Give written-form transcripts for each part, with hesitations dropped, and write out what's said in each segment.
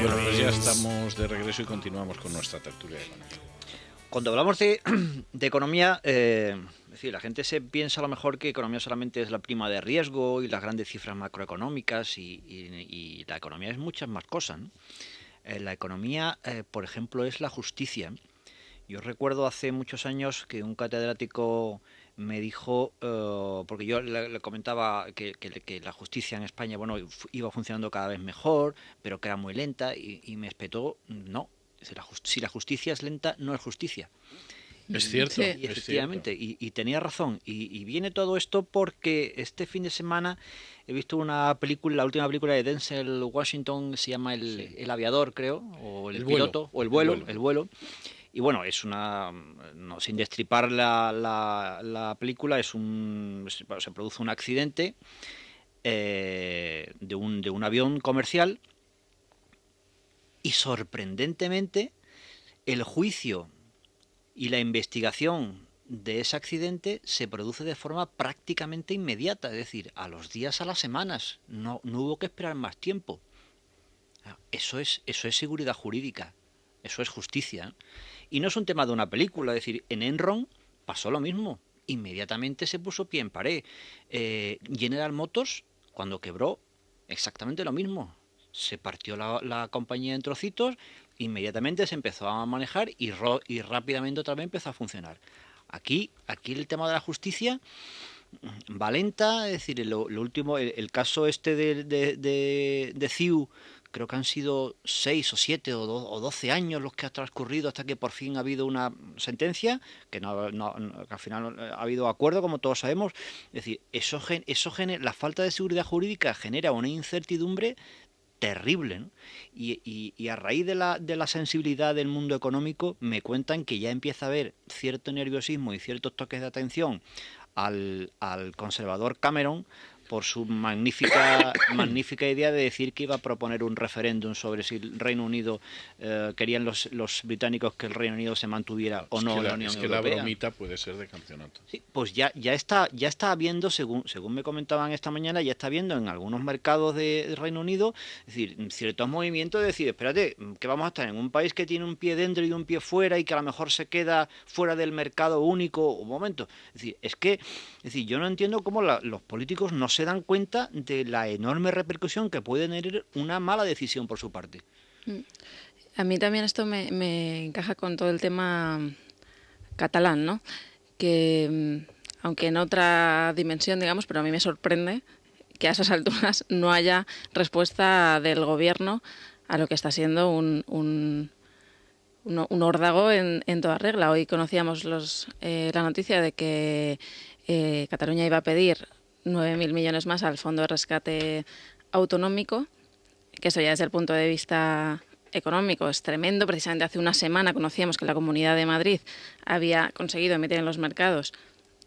Bueno, pues ya estamos de regreso y continuamos con nuestra tertulia económica. Cuando hablamos de economía, es decir, la gente se piensa a lo mejor que economía solamente es la prima de riesgo y las grandes cifras macroeconómicas y la economía es muchas más cosas, ¿no? La economía, por ejemplo, es la justicia. Yo recuerdo hace muchos años que un catedrático me dijo, porque yo le comentaba que la justicia en España, bueno, iba funcionando cada vez mejor, pero que era muy lenta, y me espetó, no, si la justicia es lenta, no es justicia. Es cierto, sí, y efectivamente, es cierto. Y tenía razón. Y viene todo esto porque este fin de semana he visto una película, la última película de Denzel Washington, se llama El Aviador, creo, o El Piloto, o El Vuelo. Y bueno, es una, no, sin destripar la película, se produce un accidente de un avión comercial y sorprendentemente el juicio y la investigación de ese accidente se produce de forma prácticamente inmediata, es decir, a los días, a las semanas, no hubo que esperar más tiempo. Eso es seguridad jurídica, eso es justicia. Y no es un tema de una película, es decir, en Enron pasó lo mismo, inmediatamente se puso pie en pared. General Motors, cuando quebró, exactamente lo mismo. Se partió la compañía en trocitos, inmediatamente se empezó a manejar y rápidamente otra vez empezó a funcionar. Aquí el tema de la justicia va lenta, es decir, lo último, el caso este de CIU, creo que han sido 6 o 7 o 12 años los que ha transcurrido hasta que por fin ha habido una sentencia, que al final ha habido acuerdo, como todos sabemos. Es decir, eso genera, la falta de seguridad jurídica genera una incertidumbre terrible, ¿no? Y a raíz de la sensibilidad del mundo económico me cuentan que ya empieza a haber cierto nerviosismo y ciertos toques de atención al conservador Cameron por su magnífica idea de decir que iba a proponer un referéndum sobre si el Reino Unido querían los británicos que el Reino Unido se mantuviera o no en la Unión Europea. Es que la bromita puede ser de campeonato. Sí, pues ya está habiendo, según me comentaban esta mañana, ya está habiendo en algunos mercados de Reino Unido, es decir, ciertos movimientos de decir, espérate, que vamos a estar en un país que tiene un pie dentro y un pie fuera y que a lo mejor se queda fuera del mercado único, un momento. Es decir, yo no entiendo cómo los políticos no se dan cuenta de la enorme repercusión que puede tener una mala decisión por su parte. A mí también esto me encaja con todo el tema catalán, ¿no? Que aunque en otra dimensión, digamos, pero a mí me sorprende que a esas alturas no haya respuesta del gobierno a lo que está siendo un órdago en toda regla. Hoy conocíamos la noticia de que Cataluña iba a pedir 9.000 millones más al Fondo de Rescate Autonómico, que eso ya desde el punto de vista económico es tremendo. Precisamente hace una semana conocíamos que la Comunidad de Madrid había conseguido emitir en los mercados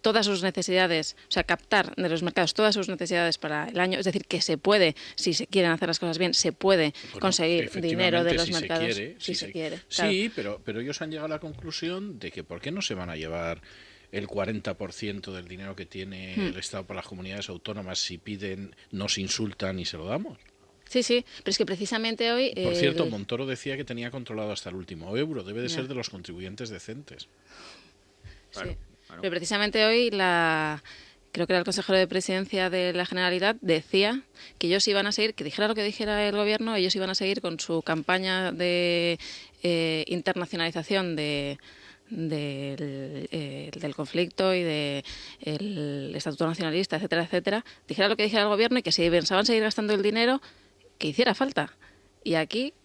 todas sus necesidades, o sea, captar de los mercados todas sus necesidades para el año. Es decir, que se puede, si se quieren hacer las cosas bien, se puede conseguir dinero de los mercados. Si se quiere. Claro. Sí, pero ellos han llegado a la conclusión de que ¿por qué no se van a llevar el 40% del dinero que tiene el Estado para las comunidades autónomas? Si piden, nos insultan y se lo damos. Sí, pero es que precisamente hoy... Por cierto, Montoro decía que tenía controlado hasta el último euro. Debe de ser de los contribuyentes decentes. Claro, sí. Claro. Pero precisamente hoy creo que era el consejero de presidencia de la Generalitat, decía que ellos iban a seguir, que dijera lo que dijera el gobierno, ellos iban a seguir con su campaña de internacionalización del conflicto y del Estatuto Nacionalista, etcétera, etcétera. Dijera lo que dijera el gobierno y que si pensaban seguir gastando el dinero, que hiciera falta. Y aquí...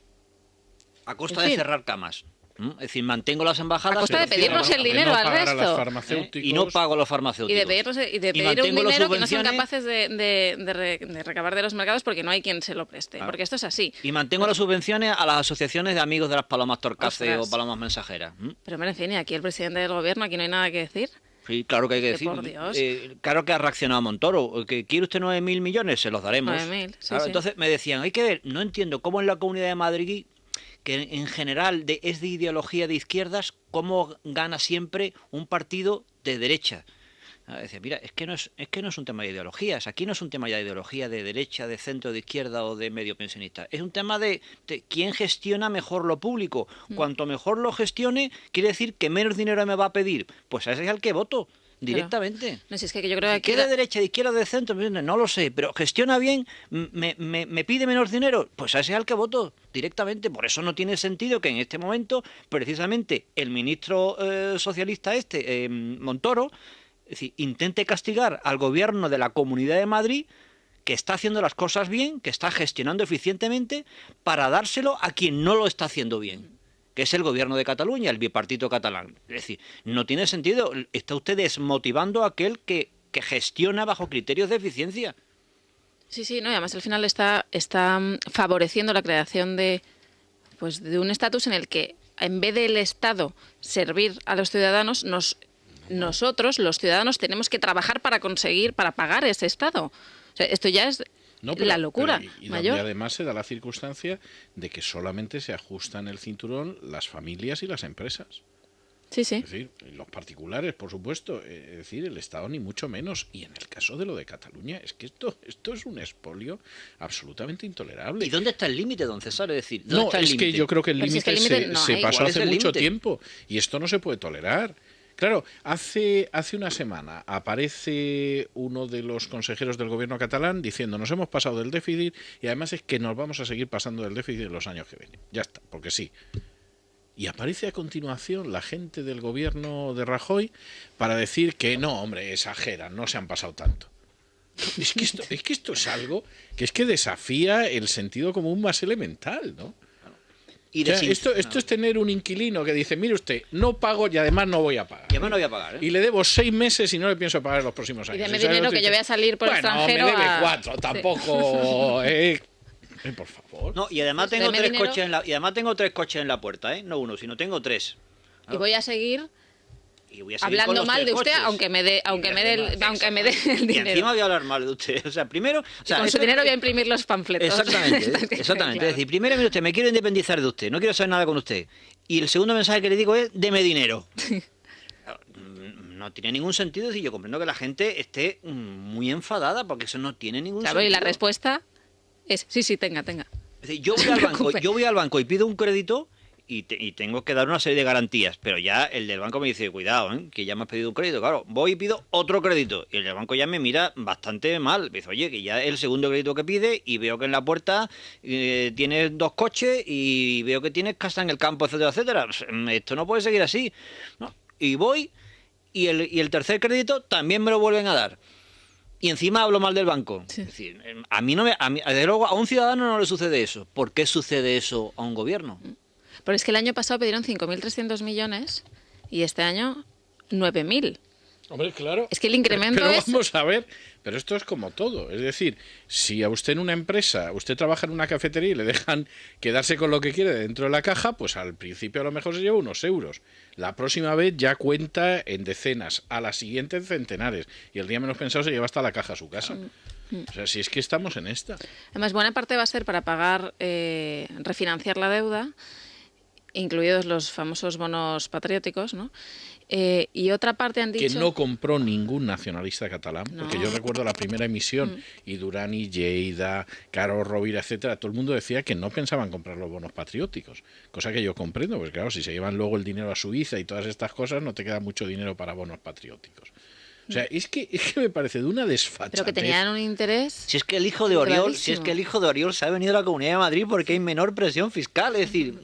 A costa de cerrar camas. Es decir, mantengo las embajadas... A costa de pedirnos el dinero al resto. Y no pago a los farmacéuticos. Y de pedir un dinero que no son capaces de recabar de los mercados porque no hay quien se lo preste. Claro. Porque esto es así. Y mantengo las subvenciones a las asociaciones de amigos de las palomas torcace o palomas mensajeras. Pero, en fin, aquí el presidente del gobierno, aquí no hay nada que decir. Sí, claro que hay que decir. Por Dios. Claro que ha reaccionado Montoro. ¿Que quiere usted 9.000 millones? Se los daremos. 9.000, sí, claro, sí. Entonces me decían, hay que ver, no entiendo cómo en la Comunidad de Madrid, que en general es de ideología de izquierdas, cómo gana siempre un partido de derecha. Decía, mira, es que no es un tema de ideologías, aquí no es un tema ya de ideología de derecha, de centro, de izquierda o de medio pensionista, es un tema de quién gestiona mejor lo público. Cuanto mejor lo gestione, quiere decir que menos dinero me va a pedir, pues a ese es al que voto. Directamente. Claro. No, si es que yo creo que aquí ¿Qué de derecha, de izquierda, de centro? No lo sé, pero gestiona bien, me pide menos dinero, pues a ese es al que voto directamente. Por eso no tiene sentido que en este momento, precisamente, el ministro socialista Montoro, es decir, intente castigar al gobierno de la Comunidad de Madrid, que está haciendo las cosas bien, que está gestionando eficientemente, para dárselo a quien no lo está haciendo bien, que es el gobierno de Cataluña, el bipartito catalán. Es decir, no tiene sentido. Está usted desmotivando a aquel que gestiona bajo criterios de eficiencia. Sí, no, y además al final está favoreciendo la creación de un estatus en el que, en vez del Estado servir a los ciudadanos, nosotros, los ciudadanos, tenemos que trabajar para pagar ese Estado. O sea, esto ya es la locura mayor. Y además se da la circunstancia de que solamente se ajustan el cinturón las familias y las empresas. Sí. Es decir, los particulares, por supuesto, es decir, el Estado ni mucho menos. Y en el caso de lo de Cataluña, es que esto es un expolio absolutamente intolerable. ¿Y dónde está el límite, don César? Es decir, no, está el es que yo creo que el límite se pasó hace mucho tiempo y esto no se puede tolerar. Claro, hace una semana aparece uno de los consejeros del gobierno catalán diciendo nos hemos pasado del déficit y además es que nos vamos a seguir pasando del déficit en los años que vienen. Ya está, porque sí. Y aparece a continuación la gente del gobierno de Rajoy para decir que no, hombre, exageran, no se han pasado tanto. Es que esto es algo que es que desafía el sentido común más elemental, ¿no? O sea, esto es tener un inquilino que dice, mire usted, no pago y además no voy a pagar. Y además no voy a pagar, ¿eh? Y le debo 6 meses y no le pienso pagar en los próximos años. Y deme dinero que yo voy a salir por extranjero. Me debe 4, tampoco. Por favor. No, y además tengo tres coches en la puerta, ¿eh? No uno, sino tengo 3. Y voy a seguir hablando hablando mal de usted, coches. aunque me dé el dinero. Y encima voy a hablar mal de usted. O sea, primero... con su dinero voy a imprimir los panfletos. Exactamente. Claro. Es decir, primero, mire usted, me quiero independizar de usted, no quiero saber nada con usted. Y el segundo mensaje que le digo es, deme dinero. No tiene ningún sentido. Es decir, yo comprendo que la gente esté muy enfadada, porque eso no tiene ningún sentido. Y la respuesta es, sí, tenga. Es decir, yo voy al banco y pido un crédito y tengo que dar una serie de garantías, pero ya el del banco me dice, cuidado, que ya me has pedido un crédito. Claro, voy y pido otro crédito y el del banco ya me mira bastante mal. Me dice, oye, que ya es el segundo crédito que pide y veo que en la puerta tienes 2 coches y veo que tienes casa en el campo, etcétera, etcétera. Esto no puede seguir así, ¿no? Y voy y el tercer crédito también me lo vuelven a dar. Y encima hablo mal del banco. Sí. Es decir, desde luego, a un ciudadano no le sucede eso. ¿Por qué sucede eso a un gobierno? Pero es que el año pasado pidieron 5.300 millones y este año 9.000. Hombre, claro. Es que el incremento pero vamos a ver, pero esto es como todo. Es decir, si a usted en una empresa, usted trabaja en una cafetería y le dejan quedarse con lo que quiere dentro de la caja, pues al principio a lo mejor se lleva unos euros. La próxima vez ya cuenta en decenas, a la siguiente en centenares. Y el día menos pensado se lleva hasta la caja a su casa. O sea, si es que estamos en esta. Además, buena parte va a ser para pagar, refinanciar la deuda, incluidos los famosos bonos patrióticos, ¿no? Y otra parte han dicho... Que no compró ningún nacionalista catalán, porque yo recuerdo la primera emisión, y Durán y Lleida, Caro Rovira, etcétera, todo el mundo decía que no pensaban comprar los bonos patrióticos, cosa que yo comprendo, porque claro, si se llevan luego el dinero a Suiza y todas estas cosas, no te queda mucho dinero para bonos patrióticos. O sea, es que me parece de una desfachatez. Pero que tenían un interés. Si es que el hijo de Oriol se ha venido a la Comunidad de Madrid porque hay menor presión fiscal, es decir,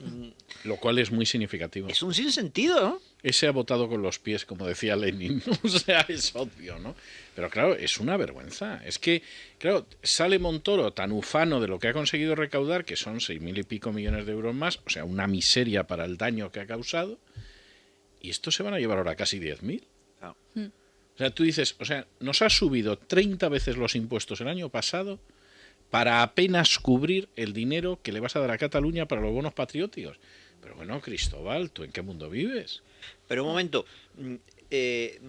lo cual es muy significativo. Es un sinsentido, ¿no? Ese ha votado con los pies, como decía Lenin. O sea, es obvio, ¿no? Pero claro, es una vergüenza. Es que, claro, sale Montoro tan ufano de lo que ha conseguido recaudar, que son 6.000 y pico millones de euros más, o sea, una miseria para el daño que ha causado, y estos se van a llevar ahora casi 10.000. Claro. O sea, tú dices, o sea, nos ha subido 30 veces los impuestos el año pasado para apenas cubrir el dinero que le vas a dar a Cataluña para los bonos patrióticos. Pero bueno, Cristóbal, ¿tú en qué mundo vives? Pero un momento,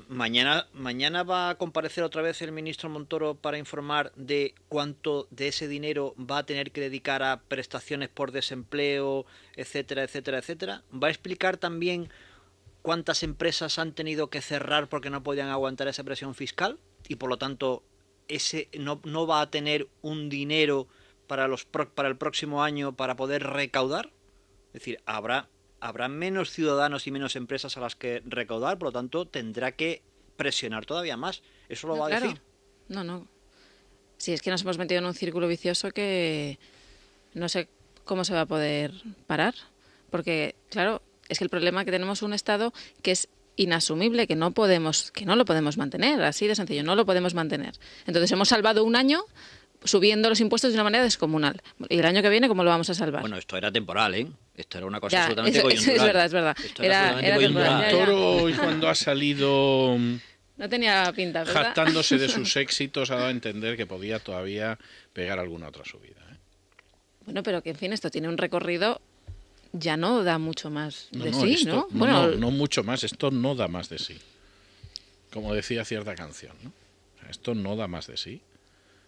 mañana va a comparecer otra vez el ministro Montoro para informar de cuánto de ese dinero va a tener que dedicar a prestaciones por desempleo, etcétera, etcétera, etcétera. ¿Va a explicar también cuántas empresas han tenido que cerrar porque no podían aguantar esa presión fiscal y por lo tanto ese no va a tener un dinero para el próximo año para poder recaudar? Es decir, habrá menos ciudadanos y menos empresas a las que recaudar, por lo tanto tendrá que presionar todavía más. ¿Eso lo va a decir? No. Sí, es que nos hemos metido en un círculo vicioso que no sé cómo se va a poder parar. Porque, claro, es que el problema es que tenemos un Estado que es inasumible, que no lo podemos mantener, así de sencillo, no lo podemos mantener. Entonces hemos salvado un año subiendo los impuestos de una manera descomunal. ¿Y el año que viene cómo lo vamos a salvar? Bueno, esto era temporal, ¿eh? Esto era una cosa absolutamente coyuntural. Es verdad. Era temporal. Montoro hoy cuando ha salido no tenía pinta, ¿verdad? jactándose de sus éxitos ha dado a entender que podía todavía pegar alguna otra subida. Bueno, pero que en fin, esto tiene un recorrido, ya no da mucho más de sí, esto, ¿no? No mucho más, esto no da más de sí. Como decía cierta canción, ¿no? O sea, esto no da más de sí.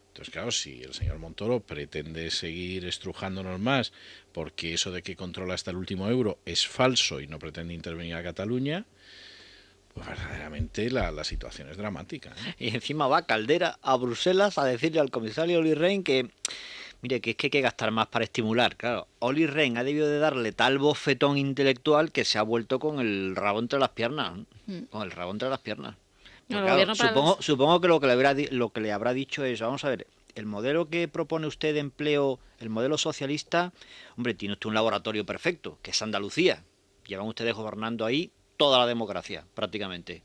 Entonces, claro, si el señor Montoro pretende seguir estrujándonos más porque eso de que controla hasta el último euro es falso y no pretende intervenir a Cataluña, pues verdaderamente la situación es dramática, ¿eh? Y encima va Caldera a Bruselas a decirle al comisario Olli Rehn que, mire, que es que hay que gastar más para estimular. Claro, Olli Rehn ha debido de darle tal bofetón intelectual que se ha vuelto con el rabo entre las piernas. Con el rabo entre las piernas. No, claro, supongo que lo que le habrá dicho es, vamos a ver, el modelo que propone usted de empleo, el modelo socialista, hombre, tiene usted un laboratorio perfecto, que es Andalucía. Llevan ustedes gobernando ahí toda la democracia, prácticamente.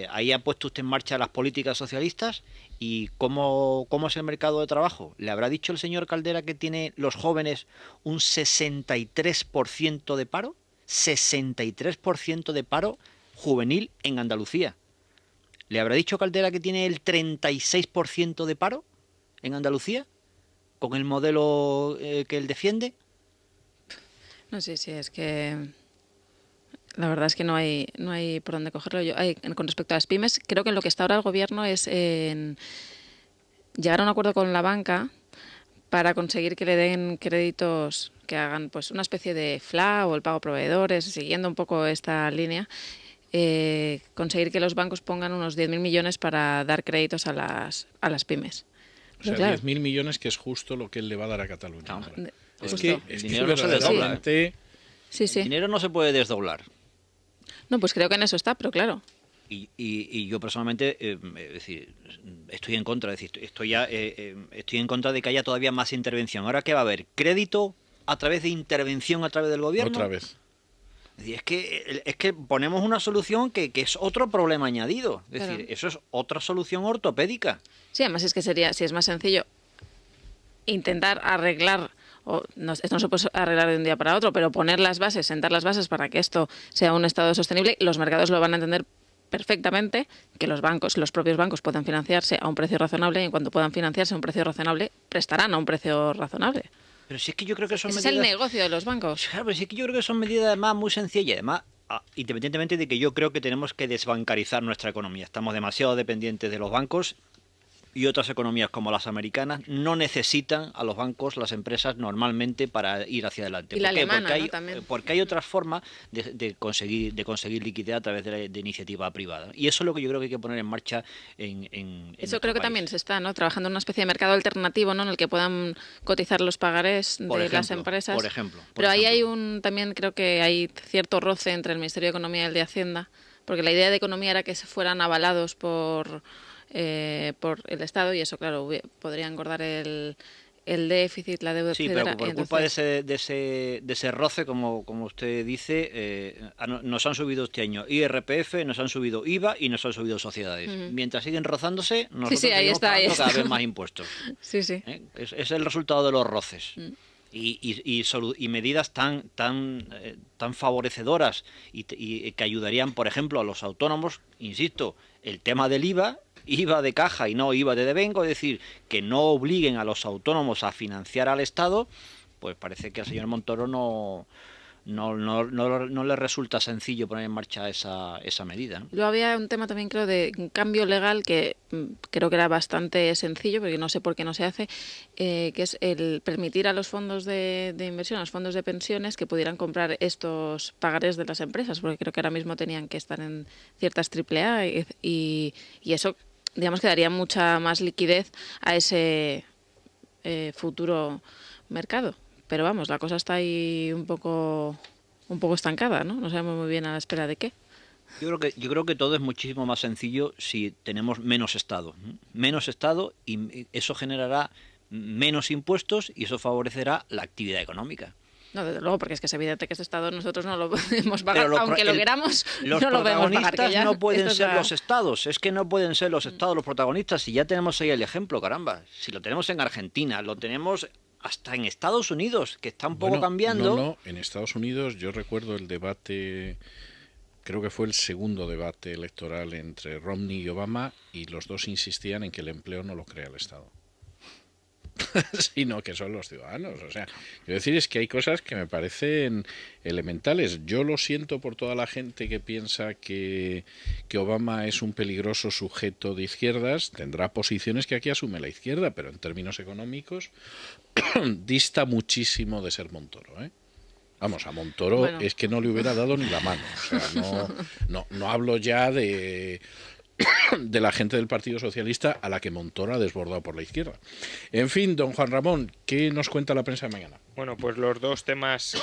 Ahí ha puesto usted en marcha las políticas socialistas. ¿Y cómo es el mercado de trabajo? ¿Le habrá dicho el señor Caldera que tiene los jóvenes un 63% de paro? 63% de paro juvenil en Andalucía. ¿Le habrá dicho Caldera que tiene el 36% de paro en Andalucía con el modelo que él defiende? No sé, sí, es que la verdad es que no hay por dónde cogerlo. Con respecto a las pymes, creo que en lo que está ahora el gobierno es en llegar a un acuerdo con la banca para conseguir que le den créditos que hagan pues una especie de FLA o el pago a proveedores, siguiendo un poco esta línea. Conseguir que los bancos pongan unos 10.000 millones para dar créditos a las pymes. O sea, claro, 10.000 millones que es justo lo que él le va a dar a Cataluña. No, es que el dinero no se desdobla. Sí. El dinero no se puede desdoblar. No, pues creo que en eso está, pero claro. Y yo personalmente, es decir, estoy en contra. Es decir, estoy en contra de que haya todavía más intervención. ¿Ahora qué va a haber? ¿Crédito a través de intervención a través del gobierno? Otra vez. Es que ponemos una solución que es otro problema añadido. Es decir, eso es otra solución ortopédica. Sí, además es que sería, si es más sencillo, intentar arreglar, esto no se puede arreglar de un día para otro, pero poner las bases, sentar las bases para que esto sea un estado sostenible. Los mercados lo van a entender perfectamente, que los propios bancos puedan financiarse a un precio razonable y en cuanto puedan financiarse a un precio razonable, prestarán a un precio razonable. Pero si es que yo creo que son medidas... es el negocio de los bancos. Claro, pero si es que yo creo que son medidas además muy sencillas. Además, independientemente de que yo creo que tenemos que desbancarizar nuestra economía. Estamos demasiado dependientes de los bancos y otras economías como las americanas no necesitan a los bancos, las empresas, normalmente para ir hacia adelante. Y la alemana, porque hay otras formas de conseguir liquidez a través de iniciativa privada. Y eso es lo que yo creo que hay que poner en marcha en eso creo que país. También se está trabajando en una especie de mercado alternativo, ¿no? En el que puedan cotizar los pagarés de las empresas. Por ejemplo. Pero ahí hay también creo que hay cierto roce entre el Ministerio de Economía y el de Hacienda, porque la idea de economía era que se fueran avalados por el Estado y eso, claro, podría engordar el déficit, la deuda, etcétera. Pero por culpa de ese roce, como usted dice, nos han subido este año IRPF, nos han subido IVA y nos han subido sociedades. Mientras siguen rozándose, nosotros seguimos pagando cada vez más impuestos. Sí. Es el resultado de los roces. Y medidas tan favorecedoras y que ayudarían, por ejemplo, a los autónomos, insisto, el tema del IVA de caja y no IVA de devengo, es decir, que no obliguen a los autónomos a financiar al Estado, pues parece que al señor Montoro no no le resulta sencillo poner en marcha esa medida, ¿no? Luego había un tema también, creo, de cambio legal que creo que era bastante sencillo, porque no sé por qué no se hace, que es el permitir a los fondos de inversión, a los fondos de pensiones, que pudieran comprar estos pagarés de las empresas, porque creo que ahora mismo tenían que estar en ciertas AAA y eso, digamos, que daría mucha más liquidez a ese futuro mercado. Pero vamos, la cosa está ahí un poco estancada, ¿no? No sabemos muy bien a la espera de qué. Yo creo que todo es muchísimo más sencillo si tenemos menos Estado. Menos Estado, y eso generará menos impuestos y eso favorecerá la actividad económica. No, desde luego, porque es que es evidente que este Estado nosotros no lo podemos pagar, aunque lo queramos, no lo podemos pagar. Los protagonistas no pueden ser los Estados, es que no pueden ser los Estados los protagonistas, si ya tenemos ahí el ejemplo, caramba. Si lo tenemos en Argentina, lo tenemos hasta en Estados Unidos, que está un poco cambiando. No, en Estados Unidos yo recuerdo el debate, creo que fue el segundo debate electoral entre Romney y Obama, y los dos insistían en que el empleo no lo crea el Estado, sino que son los ciudadanos. O sea, quiero decir, es que hay cosas que me parecen elementales. Yo lo siento por toda la gente que piensa que Obama es un peligroso sujeto de izquierdas. Tendrá posiciones que aquí asume la izquierda, pero en términos económicos dista muchísimo de ser Montoro, ¿eh? Vamos, a Montoro es que no le hubiera dado ni la mano. O sea, no hablo ya de la gente del Partido Socialista a la que Montoro ha desbordado por la izquierda. En fin, don Juan Ramón, ¿qué nos cuenta la prensa de mañana? Bueno, pues los dos temas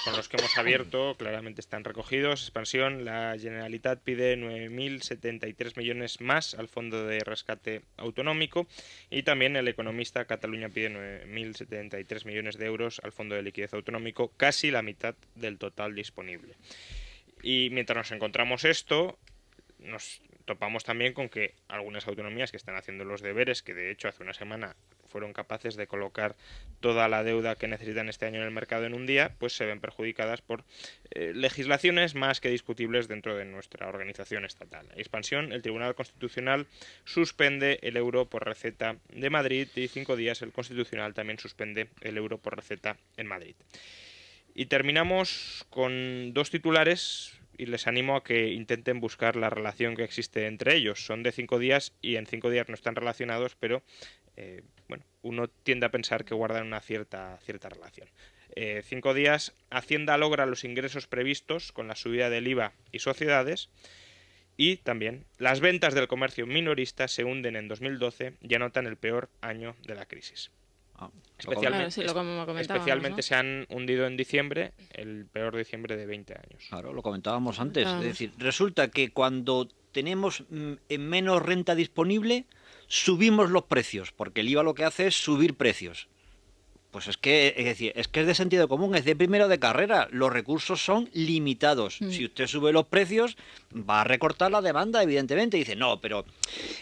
con los que hemos abierto claramente están recogidos. Expansión, la Generalitat pide 9.073 millones más al Fondo de Rescate Autonómico, y también el Economista, Cataluña pide 9.073 millones de euros al Fondo de Liquidez Autonómico, casi la mitad del total disponible. Y mientras nos encontramos esto, nos topamos también con que algunas autonomías que están haciendo los deberes, que de hecho hace una semana fueron capaces de colocar toda la deuda que necesitan este año en el mercado en un día, pues se ven perjudicadas por legislaciones más que discutibles dentro de nuestra organización estatal. Expansión, el Tribunal Constitucional suspende el euro por receta de Madrid, y 5 días el Constitucional también suspende el euro por receta en Madrid. Y terminamos con dos titulares, y les animo a que intenten buscar la relación que existe entre ellos. Son de 5 días y en 5 días no están relacionados, pero uno tiende a pensar que guardan una cierta relación. 5 días, Hacienda logra los ingresos previstos con la subida del IVA y sociedades, y también las ventas del comercio minorista se hunden en 2012 y anotan el peor año de la crisis. Especialmente se han hundido en diciembre, el peor diciembre de 20 años. Claro, lo comentábamos antes. Es decir, resulta que cuando tenemos menos renta disponible, subimos los precios, porque el IVA lo que hace es subir precios. Pues es que es de sentido común, es de primero de carrera. Los recursos son limitados. Si usted sube los precios, va a recortar la demanda, evidentemente. Dice, no, pero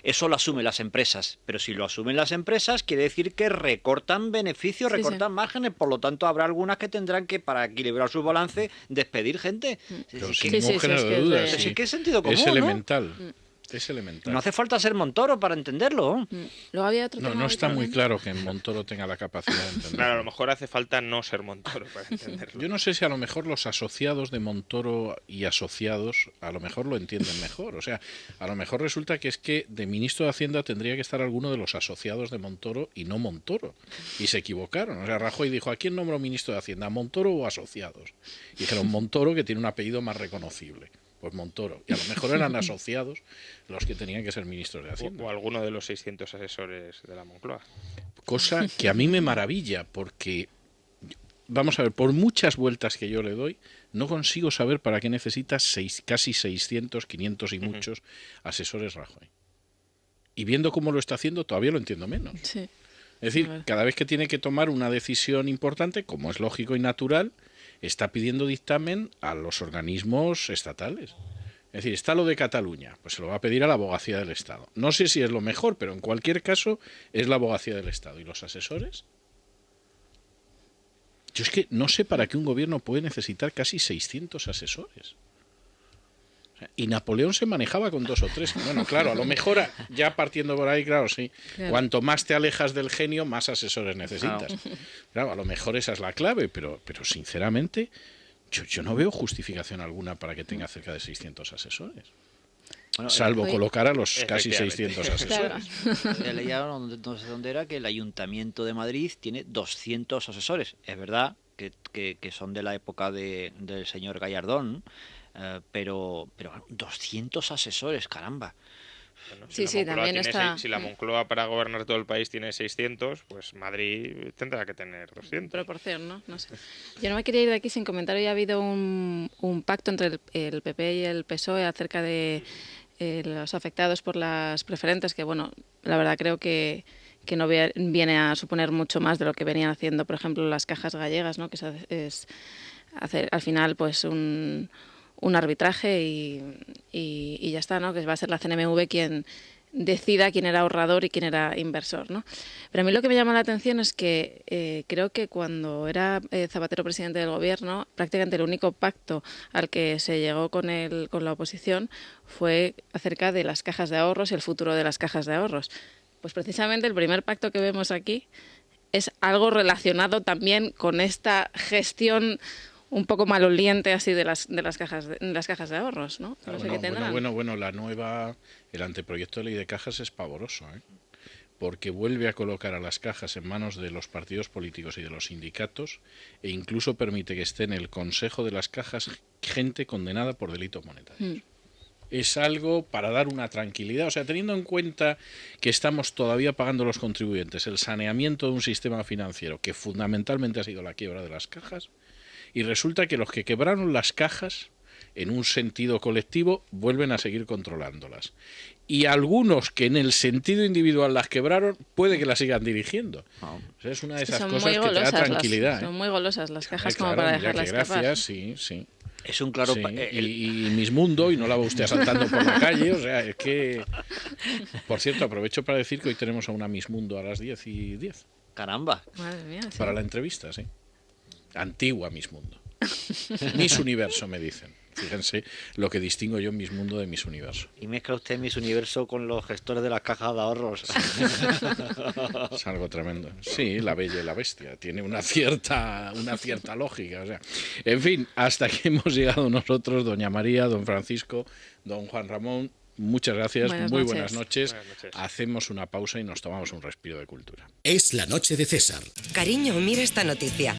eso lo asumen las empresas. Pero si lo asumen las empresas, quiere decir que recortan beneficios, recortan márgenes. Por lo tanto, habrá algunas que tendrán que, para equilibrar su balance, despedir gente. Pero sin ningún género de dudas. Sí, que es sentido común, es elemental. ¿no? Es elemental. No hace falta ser Montoro para entenderlo. Luego había otro tema. No está muy claro que Montoro tenga la capacidad de entenderlo. Claro, a lo mejor hace falta no ser Montoro para entenderlo. Yo no sé si a lo mejor los asociados de Montoro y asociados a lo mejor lo entienden mejor. O sea, a lo mejor resulta que es que de ministro de Hacienda tendría que estar alguno de los asociados de Montoro y no Montoro. Y se equivocaron. O sea, Rajoy dijo, ¿a quién nombro ministro de Hacienda? ¿A Montoro o asociados? Y dijeron Montoro, que tiene un apellido más reconocible. Pues Montoro. Y a lo mejor eran asociados los que tenían que ser ministros de Hacienda. O alguno de los 600 asesores de la Moncloa. Cosa que a mí me maravilla, porque, vamos a ver, por muchas vueltas que yo le doy, no consigo saber para qué necesita casi 600, 500 y muchos asesores Rajoy. Y viendo cómo lo está haciendo, todavía lo entiendo menos. Sí. Es decir, cada vez que tiene que tomar una decisión importante, como es lógico y natural, está pidiendo dictamen a los organismos estatales. Es decir, está lo de Cataluña, pues se lo va a pedir a la Abogacía del Estado. No sé si es lo mejor, pero en cualquier caso es la Abogacía del Estado. ¿Y los asesores? Yo es que no sé para qué un gobierno puede necesitar casi 600 asesores. Y Napoleón se manejaba con 2 o 3. Bueno, claro, a lo mejor ya partiendo por ahí, claro, sí. Claro. Cuanto más te alejas del genio, más asesores necesitas. Claro, a lo mejor esa es la clave, pero sinceramente, Yo no veo justificación alguna para que tenga cerca de 600 asesores. Bueno, salvo colocar a los casi 600 asesores. He leído, no sé dónde era, que el Ayuntamiento de Madrid tiene 200 asesores. Es verdad que son de la época del señor Gallardón, pero 200 asesores, caramba. Bueno, sí, también está... Si la Moncloa para gobernar todo el país tiene 600, pues Madrid tendrá que tener 200. Proporción, ¿no? No sé. Yo no me quería ir de aquí sin comentar. Hoy ha habido un pacto entre el PP y el PSOE acerca de los afectados por las preferentes, que, bueno, la verdad creo que no viene a suponer mucho más de lo que venían haciendo, por ejemplo, las cajas gallegas, ¿no? Que es hacer al final pues un arbitraje y ya está, ¿no? Que va a ser la CNMV quien decida quién era ahorrador y quién era inversor, ¿no? Pero a mí lo que me llama la atención es que creo que cuando era Zapatero presidente del gobierno, prácticamente el único pacto al que se llegó con la oposición fue acerca de las cajas de ahorros y el futuro de las cajas de ahorros. Pues precisamente el primer pacto que vemos aquí es algo relacionado también con esta gestión un poco maloliente así de las cajas de ahorros, ¿no? No sé qué tendrán. Bueno, el anteproyecto de ley de cajas es pavoroso, porque vuelve a colocar a las cajas en manos de los partidos políticos y de los sindicatos e incluso permite que esté en el consejo de las cajas gente condenada por delitos monetarios. Es algo para dar una tranquilidad, o sea, teniendo en cuenta que estamos todavía pagando los contribuyentes el saneamiento de un sistema financiero que fundamentalmente ha sido la quiebra de las cajas, y resulta que los que quebraron las cajas, en un sentido colectivo, vuelven a seguir controlándolas. Y algunos que en el sentido individual las quebraron, puede que las sigan dirigiendo. O sea, es una de esas cosas que te da tranquilidad. Son muy golosas las cajas como para dejarlas escapar. Gracias, sí. Es un claro... Sí, y Mismundo, y no la va usted asaltando por la calle, o sea, es que... Por cierto, aprovecho para decir que hoy tenemos a una Mismundo a las 10:10. Caramba. Madre mía, sí. Para la entrevista, sí. Antigua Mismundo. Miss Universo, me dicen. Fíjense lo que distingo yo en Mismundo de Miss Universo. Y mezcla usted Miss Universo con los gestores de las cajas de ahorros. Es algo tremendo. Sí, La Bella y la Bestia. Tiene una cierta lógica. O sea, en fin, hasta aquí hemos llegado nosotros, doña María, don Francisco, don Juan Ramón. Muchas gracias, muy buenas noches. Hacemos una pausa y nos tomamos un respiro de cultura. Es la noche de César. Cariño, mira esta noticia.